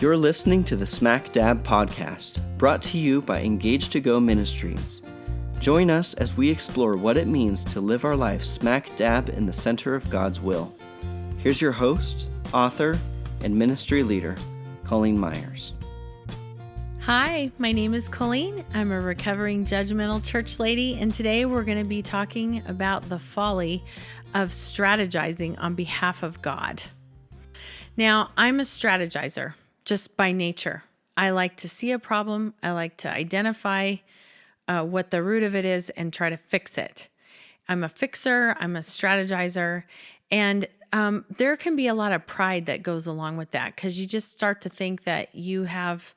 You're listening to the Smack Dab Podcast, brought to you by Engage to Go Ministries. Join us as we explore what it means to live our life smack dab in the center of God's will. Here's your host, author, and ministry leader, Colleen Myers. Hi, my name is Colleen. I'm a recovering judgmental church lady, and today we're going to be talking about the folly of strategizing on behalf of God. Now, I'm a strategizer just by nature. I like to see a problem. I like to identify what the root of it is and try to fix it. I'm a fixer. I'm a strategizer. And there can be a lot of pride that goes along with that because you just start to think that you have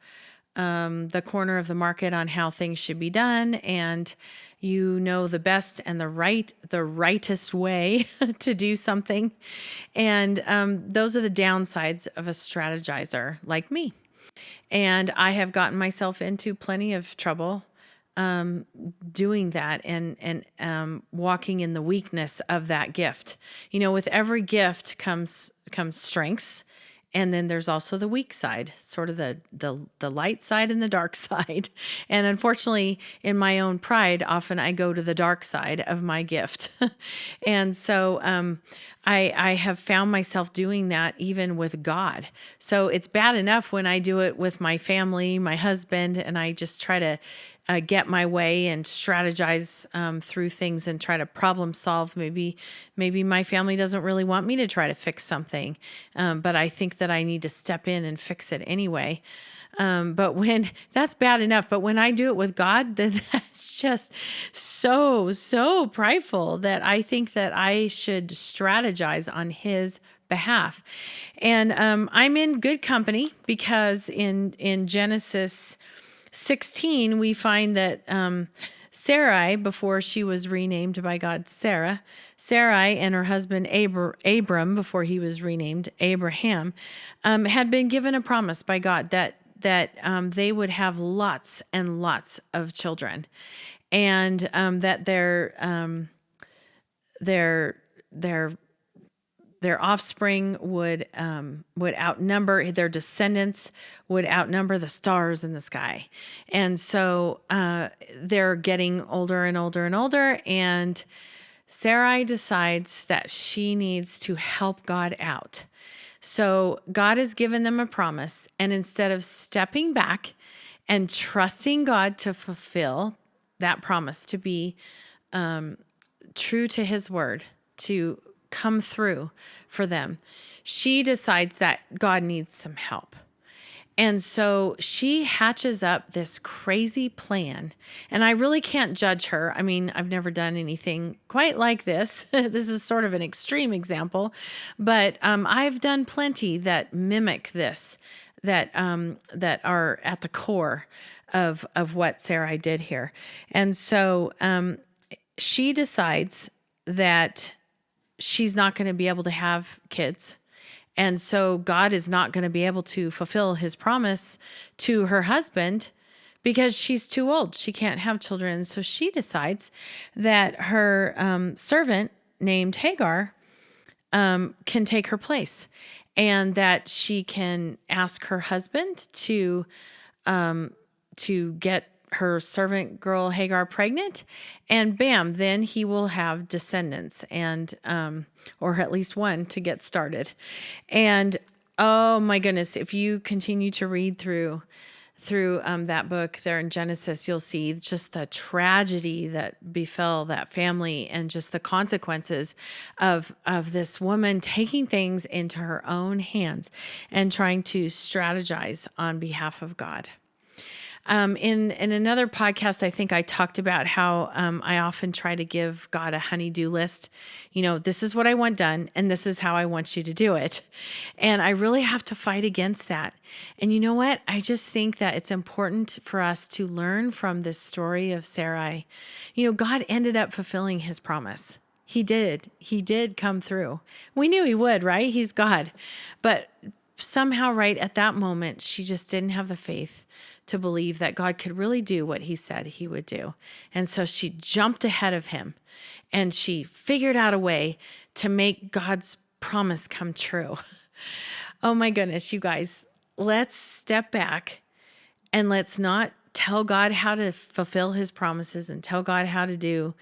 the corner of the market on how things should be done, and you know the best and the rightest way to do something. And those are the downsides of a strategizer like me. And I have gotten myself into plenty of trouble doing that and walking in the weakness of that gift. You know, with every gift comes strengths. And then there's also the weak side, sort of the light side and the dark side. And unfortunately, in my own pride, often I go to the dark side of my gift. And so I have found myself doing that even with God. So it's bad enough when I do it with my family, my husband, and I just try to get my way and strategize through things and try to problem solve. Maybe my family doesn't really want me to try to fix something, but I think that I need to step in and fix it anyway. But when that's bad enough, but when I do it with God, then that's just so prideful that I think that I should strategize on His behalf. And I'm in good company because in Genesis 16, we find that Sarai, before she was renamed by God Sarai, and her husband Abram, before he was renamed Abraham, had been given a promise by God that they would have lots and lots of children, and that their offspring would outnumber, their descendants would outnumber the stars in the sky. And so they're getting older and older and older, and Sarai decides that she needs to help God out. So God has given them a promise, and instead of stepping back and trusting God to fulfill that promise, to be true to His word, to come through for them, she decides that God needs some help. And so she hatches up this crazy plan, and I really can't judge her. I mean, I've never done anything quite like this. This is sort of an extreme example, but I've done plenty that mimic this, that are at the core of what Sarai did here. And so she decides that she's not going to be able to have kids. And so God is not going to be able to fulfill His promise to her husband because she's too old. She can't have children. So she decides that her servant named Hagar can take her place, and that she can ask her husband to get her servant girl Hagar pregnant, and bam, then he will have descendants, and or at least one to get started. And oh my goodness, if you continue to read through that book there in Genesis, you'll see just the tragedy that befell that family and just the consequences of this woman taking things into her own hands and trying to strategize on behalf of God. In another podcast, I think I talked about how I often try to give God a honey-do list. You know, this is what I want done, and this is how I want you to do it. And I really have to fight against that. And you know what? I just think that it's important for us to learn from this story of Sarai. You know, God ended up fulfilling His promise. He did. He did come through. We knew He would, right? He's God. But somehow, right at that moment, she just didn't have the faith to believe that God could really do what He said He would do. And so she jumped ahead of Him, and she figured out a way to make God's promise come true. Oh my goodness, you guys. let's step back and let's not tell God how to fulfill his promises and tell God how to do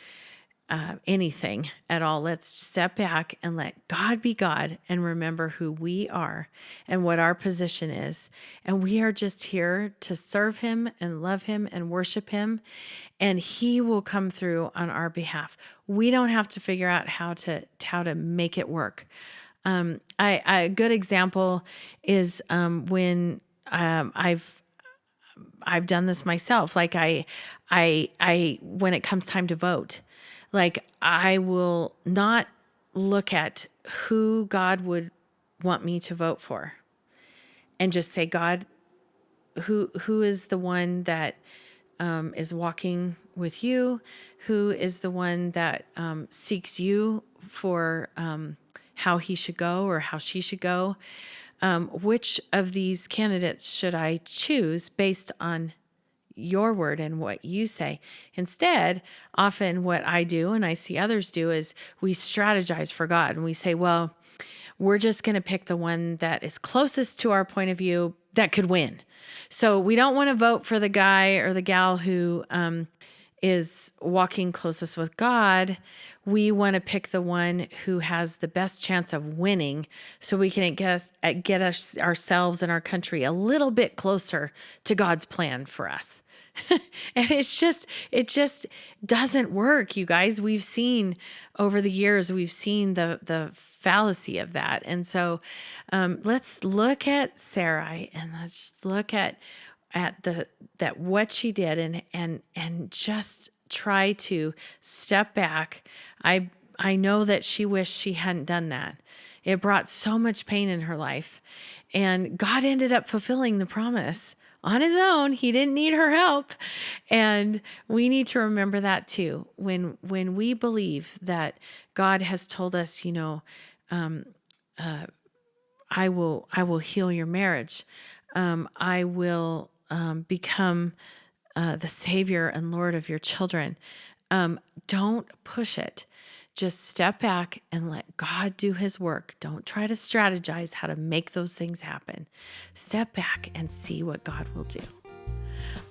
anything at all. Let's step back and let God be God and remember who we are and what our position is. And we are just here to serve him and love him and worship him. And he will come through on our behalf. We don't have to figure out how to make it work. A good example is when I've done this myself. Like I when it comes time to vote, like I will not look at who God would want me to vote for and just say, God, who is the one that is walking with you? Who is the one that seeks you for how he should go or how she should go? Which of these candidates should I choose based on your word and what you say? Instead, often what I do and I see others do is we strategize for God and we say, well, we're just going to pick the one that is closest to our point of view that could win. So we don't want to vote for the guy or the gal who is walking closest with God. We want to pick the one who has the best chance of winning so we can get ourselves and our country a little bit closer to God's plan for us. And it just doesn't work, you guys. We've seen over the years, we've seen the fallacy of that. And so let's look at Sarai and let's look at what she did and just try to step back. I know that she wished she hadn't done that. It brought so much pain in her life. And God ended up fulfilling the promise on his own. He didn't need her help. And we need to remember that too. When we believe that God has told us, I will heal your marriage. I will become the Savior and Lord of your children. Don't push it. Just step back and let God do his work. Don't try to strategize how to make those things happen. Step back and see what God will do.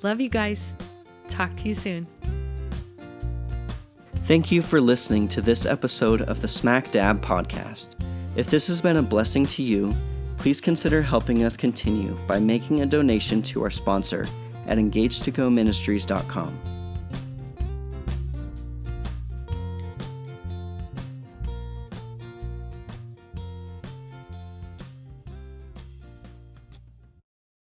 Love you guys. Talk to you soon. Thank you for listening to this episode of the Smack Dab podcast. If this has been a blessing to you, please consider helping us continue by making a donation to our sponsor at engagetogoministries.com.